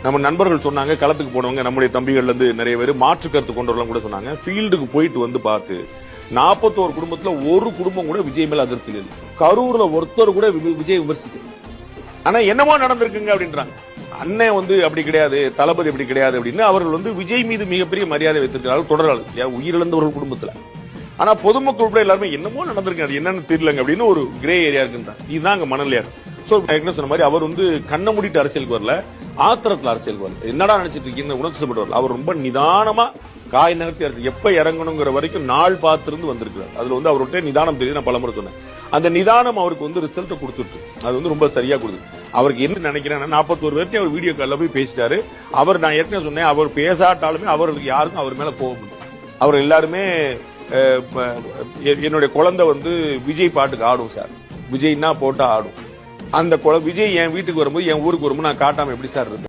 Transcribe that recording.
நம்ம நண்பர்கள் சொன்னாங்க, களத்துக்கு போனவங்க நம்முடைய தம்பிகள்ல இருந்து நிறைய பேர் மாற்று கருத்து கொண்டவர்கள் கூட சொன்னாங்க, ஃபீல்டுக்கு போயிட்டு வந்து பார்த்து 41 குடும்பத்துல ஒரு குடும்பம் கூட விஜய் மேல அதிருப்தி இல்லை. கரூர்ல ஒருத்தர் கூட விஜய் விமர்சிக்க. ஆனா என்னமோ நடந்திருக்குங்க அப்படின்றாங்க. அண்ணன் வந்து அப்படி கிடையாது, தளபதி அப்படி கிடையாது அப்படின்னு அவர்கள் வந்து விஜய் மீது மிகப்பெரிய மரியாதை வைத்திருக்கிறார்கள் தொடராளர் உயிரிழந்தவர்கள் குடும்பத்துல. ஆனா பொதுமக்கள் கூட எல்லாருமே என்னமோ நடந்திருக்கு, அது என்னன்னு தெரியலங்க அப்படின்னு ஒரு கிரே ஏரியா இருக்குன்றாங்க. இதுதான் அங்க மணல் ஏர். சோ சொன்ன மாதிரி அவர் வந்து கண்ண மூடிட்டு அரசியலுக்கு வரல, ஆத்திரத்துல அரசியலுக்கு வரல. என்னடா நினைச்சிட்டு இருக்கீங்க உணர்ச்சிப்பட்டு வரல. அவர் ரொம்ப நிதானமா காய் நகர்த்தி எப்ப இறங்கணுங்கிற வரைக்கும் நாள் பார்த்திருந்து வந்திருக்கிறார். அதுல வந்து அவர்கிட்ட நிதானம் தெரியுது. நான் பலமுறை சொன்னேன், அந்த நிதானம் அவருக்கு வந்து ரிசல்ட் கொடுத்துட்டு அது வந்து ரொம்ப சரியா கொடுக்குது. அவருக்கு என்ன நினைக்கிறேன்னா 41 பேர்த்தையும் அவர் வீடியோ கால்ல போய் பேசிட்டாரு. அவர் நான் ஏற்கனவே சொன்னேன், அவர் பேசாட்டாலுமே அவர்களுக்கு யாருக்கும் அவர் மேல கோபம். அவர் எல்லாருமே என்னுடைய குழந்தை வந்து விஜய் பாட்டுக்கு ஆடும் சார், விஜய்னா போட்டா ஆடும். அந்த விஜய் என் வீட்டுக்கு வரும்போது என் ஊருக்கு வரும்போது நான் காட்டாம எப்படி சார் இருக்கு.